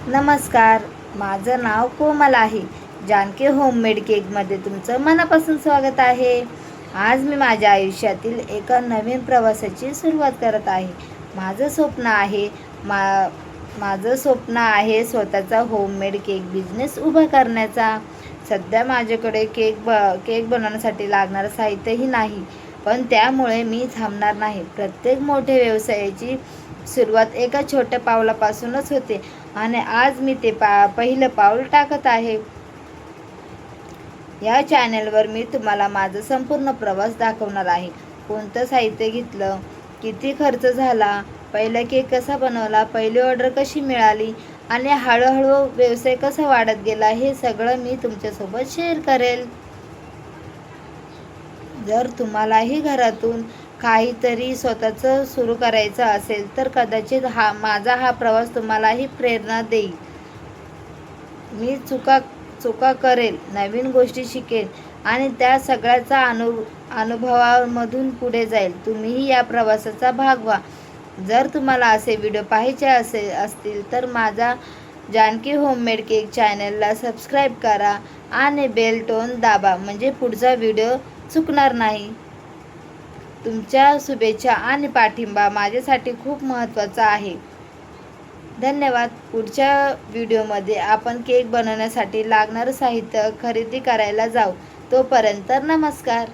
नमस्कार, माझं नाव कोमल आहे. जानकी होममेड केकमध्ये तुमचं मनापासून स्वागत आहे. आज मी माझ्या आयुष्यातील एका नवीन प्रवासाची सुरुवात करत आहे. माझं स्वप्न आहे माझं स्वप्न आहे स्वतःचा होममेड केक बिझनेस उभा करण्याचा. सध्या माझ्याकडे केक बनवण्यासाठी लागणारं साहित्यही नाही, पण त्यामुळे मी थांबणार नाही. प्रत्येक मोठ्या व्यवसायाची सुरुवात एका छोट्या पावलापासूनच होते आणि आज मी ते पहिलं पाऊल टाकत आहे. या चॅनलवर मी तुम्हाला माझा संपूर्ण प्रवास दाखवणार आहे. कोणतं साहित्य घेतलं, किती खर्च झाला, पहिला केक कसा बनवला, पहिली ऑर्डर कशी मिळाली आणि हळूहळू व्यवसाय कसा वाढत गेला, हे सगळं मी तुमच्यासोबत शेअर करेल. जर तुम्हालाही घरातून काहीतरी स्वतःचं सुरू करायचं असेल तर कदाचित माझा हा प्रवास तुम्हालाही प्रेरणा देईल. मी चुका करेल, नवीन गोष्टी शिकेल आणि त्या सगळ्याचा अनुभवामधून पुढे जाईल. तुम्हीही या प्रवासाचा भाग व्हा. जर तुम्हाला असे व्हिडिओ पाहायचे असतील तर माझा जानकी होममेड केक चॅनलला सबस्क्राईब करा आणि बेल टोन दाबा, म्हणजे पुढचा व्हिडिओ चुकणार नाही. तुमच्या शुभेच्छा आणि पाठिंबा माझ्यासाठी खूप महत्त्वाचा आहे. धन्यवाद. पुढच्या व्हिडिओमध्ये आपण केक बनवण्यासाठी लागणारं साहित्य खरेदी करायला जाऊ. तोपर्यंत नमस्कार.